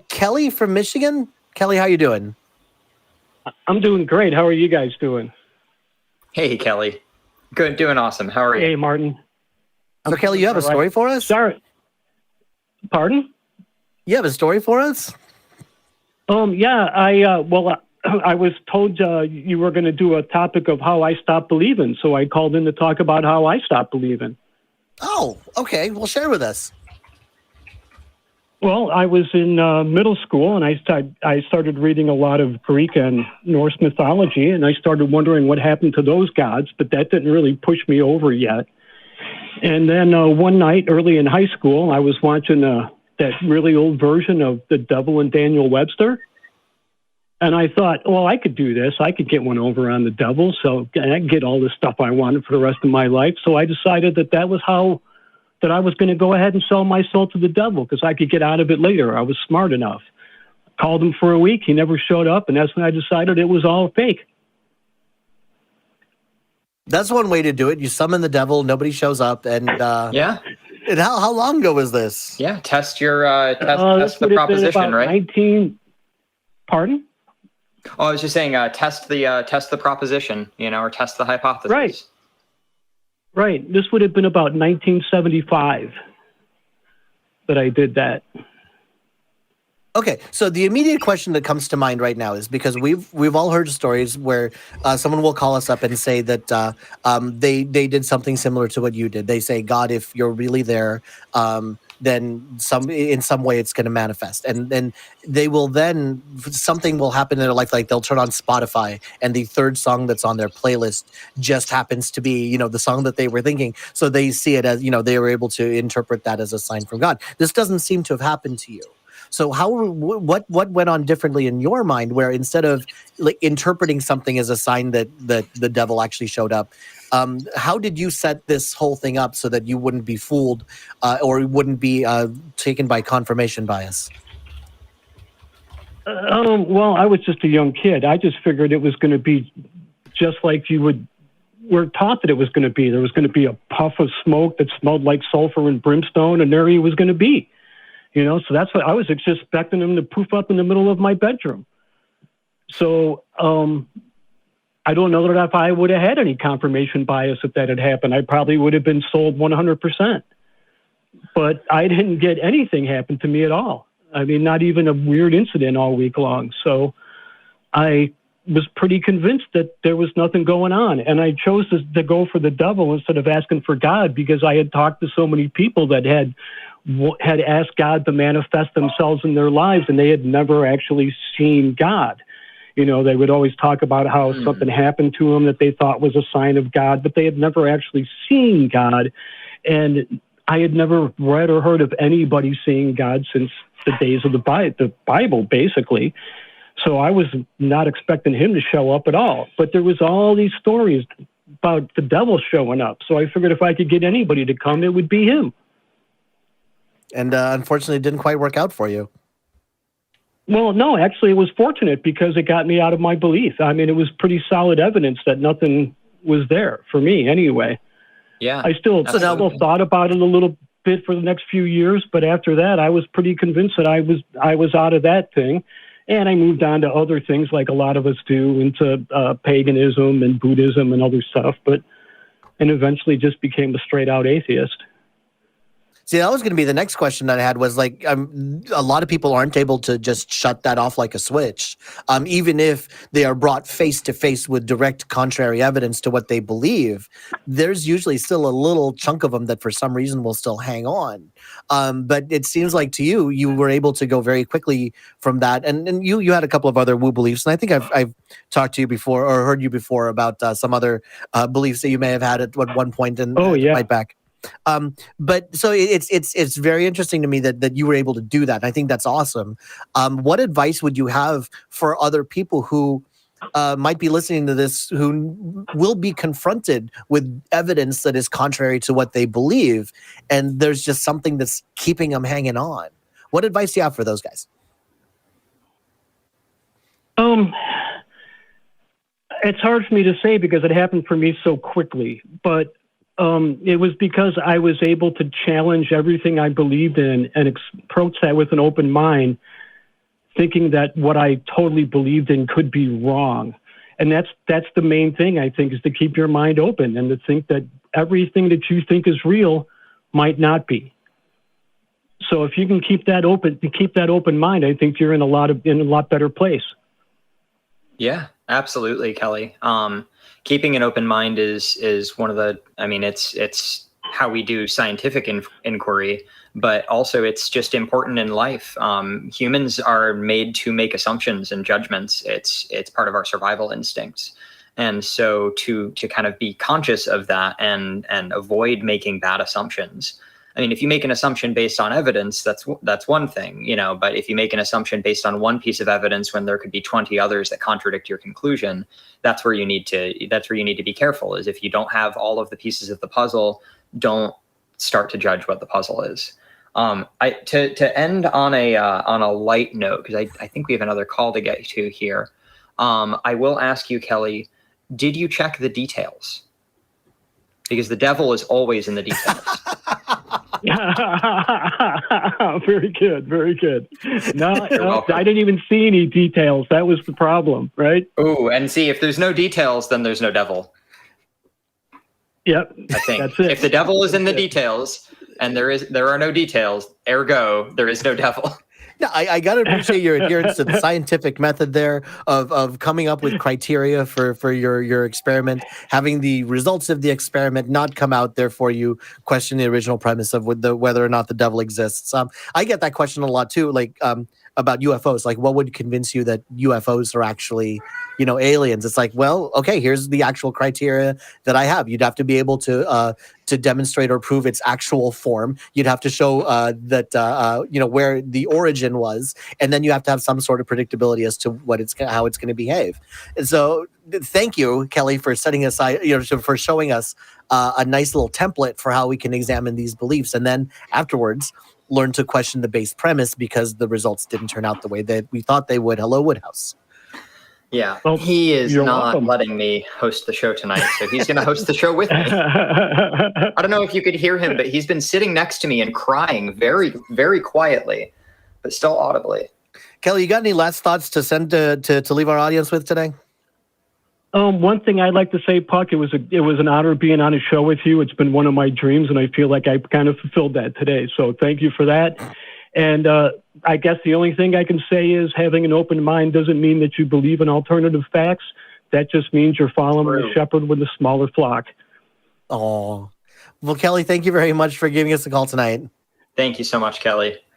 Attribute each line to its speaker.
Speaker 1: Kelly from Michigan. Kelly, how you doing?
Speaker 2: I'm doing great. How are you guys doing?
Speaker 3: Hey, Kelly. Good, doing awesome. How are you?
Speaker 2: Hey, Martin.
Speaker 1: So, Kelly, you have a story for us?
Speaker 2: Sorry. Pardon?
Speaker 1: You have a story for us?
Speaker 2: Yeah. I was told you were going to do a topic of how I stopped believing, so I called in to talk about how I stopped believing.
Speaker 1: Oh, okay. Well, share with us.
Speaker 2: Well, I was in middle school, and I started reading a lot of Greek and Norse mythology, and I started wondering what happened to those gods, but that didn't really push me over yet. And then one night, early in high school, I was watching that really old version of The Devil and Daniel Webster, and I thought, well, I could do this. I could get one over on the devil, so I could get all the stuff I wanted for the rest of my life. So I decided that was how that I was going to go ahead and sell my soul to the devil because I could get out of it later. I was smart enough. Called him for a week. He never showed up, and that's when I decided it was all fake.
Speaker 1: That's one way to do it. You summon the devil, nobody shows up, and
Speaker 3: Yeah.
Speaker 1: And how long ago was this?
Speaker 3: Yeah. Test your test the proposition, right?
Speaker 2: 19. Pardon?
Speaker 3: Oh, I was just saying, test the proposition, or test the hypothesis.
Speaker 2: Right. Right. This would have been about 1975 that I did that.
Speaker 1: Okay, so the immediate question that comes to mind right now is because we've all heard stories where someone will call us up and say that they did something similar to what you did. They say, God, if you're really there, then in some way it's going to manifest, and then something will happen in their life, like they'll turn on Spotify and the third song that's on their playlist just happens to be the song that they were thinking, so they see it as they were able to interpret that as a sign from God. This doesn't seem to have happened to you. So what went on differently in your mind, where instead of like interpreting something as a sign that the devil actually showed up, how did you set this whole thing up so that you wouldn't be fooled or wouldn't be taken by confirmation bias?
Speaker 2: Well, I was just a young kid. I just figured it was going to be just like we're taught that it was going to be. There was going to be a puff of smoke that smelled like sulfur and brimstone, and there he was going to be. So that's what I was just expecting him to poof up in the middle of my bedroom. So I don't know that if I would have had any confirmation bias if that had happened, I probably would have been sold 100%. But I didn't get anything happen to me at all. I mean, not even a weird incident all week long. So I was pretty convinced that there was nothing going on. And I chose to go for the devil instead of asking for God because I had talked to so many people that had asked God to manifest themselves in their lives, and they had never actually seen God. They would always talk about how something happened to them that they thought was a sign of God, but they had never actually seen God. And I had never read or heard of anybody seeing God since the days of the Bible, basically. So I was not expecting him to show up at all. But there was all these stories about the devil showing up. So I figured if I could get anybody to come, it would be him.
Speaker 1: And unfortunately, it didn't quite work out for you.
Speaker 2: Well, no, actually, it was fortunate because it got me out of my belief. I mean, it was pretty solid evidence that nothing was there for me anyway.
Speaker 3: Yeah.
Speaker 2: I still thought about it a little bit for the next few years, but after that, I was pretty convinced that I was out of that thing. And I moved on to other things like a lot of us do, into paganism and Buddhism and other stuff, and eventually just became a straight out atheist.
Speaker 1: See, that was going to be the next question that I had was like, a lot of people aren't able to just shut that off like a switch, even if they are brought face to face with direct contrary evidence to what they believe. There's usually still a little chunk of them that for some reason will still hang on. But it seems like to you were able to go very quickly from that. And you had a couple of other woo beliefs. And I think I've talked to you before or heard you before about some other beliefs that you may have had at one point and right back. But so it's very interesting to me that you were able to do that. And I think that's awesome. What advice would you have for other people who might be listening to this, who will be confronted with evidence that is contrary to what they believe, and there's just something that's keeping them hanging on? What advice do you have for those guys?
Speaker 2: It's hard for me to say because it happened for me so quickly, but it was because I was able to challenge everything I believed in and approach that with an open mind thinking that what I totally believed in could be wrong. And that's the main thing, I think, is to keep your mind open and to think that everything that you think is real might not be. So if you can keep that open mind, I think you're in a lot better place.
Speaker 3: Yeah, absolutely, Kelly. Keeping an open mind is one of the, I mean, it's how we do scientific inquiry, but also it's just important in life. Humans are made to make assumptions and judgments. It's part of our survival instincts. And so to kind of be conscious of that and avoid making bad assumptions. I mean, if you make an assumption based on evidence, that's one thing, you know, but if you make an assumption based on one piece of evidence when there could be 20 others that contradict your conclusion, that's where you need to be careful. Is if you don't have all of the pieces of the puzzle, don't start to judge what the puzzle is. To end on a light note, because I think we have another call to get to here. I will ask you, Kelly, did you check the details? Because the devil is always in the details.
Speaker 2: Very good, very good. No, I didn't even see any details. That was the problem, right?
Speaker 3: Oh, and see, if there's no details, then there's no devil.
Speaker 2: Yep,
Speaker 3: I think
Speaker 2: that's it.
Speaker 3: If the devil is in the details and there are no details, ergo there is no devil.
Speaker 1: Yeah, I got to appreciate your adherence to the scientific method there of coming up with criteria for your experiment, having the results of the experiment not come out, therefore you question the original premise of whether or not the devil exists. I get that question a lot too, like about UFOs. Like, what would convince you that UFOs are actually, aliens? It's like, well, okay, here's the actual criteria that I have. You'd have to be able to demonstrate or prove its actual form. You'd have to show that where the origin was, and then you have to have some sort of predictability as to how it's going to behave. And so, thank you, Kelly, for setting aside, for showing us a nice little template for how we can examine these beliefs, and then afterwards learn to question the base premise because the results didn't turn out the way that we thought they would. Hello, Woodhouse.
Speaker 3: Yeah,
Speaker 2: well,
Speaker 3: he is not
Speaker 2: welcome.
Speaker 3: letting me host the show tonight, so he's going to host the show with me. I don't know if you could hear him, but he's been sitting next to me and crying very, very quietly, but still audibly.
Speaker 1: Kelly, you got any last thoughts to send to leave our audience with today?
Speaker 2: One thing I'd like to say, Puck, it was an honor being on a show with you. It's been one of my dreams, and I feel like I kind of fulfilled that today. So thank you for that. And I guess the only thing I can say is having an open mind doesn't mean that you believe in alternative facts. That just means you're following the shepherd with a smaller flock.
Speaker 1: Oh, well, Kelly, thank you very much for giving us a call tonight.
Speaker 3: Thank you so much, Kelly.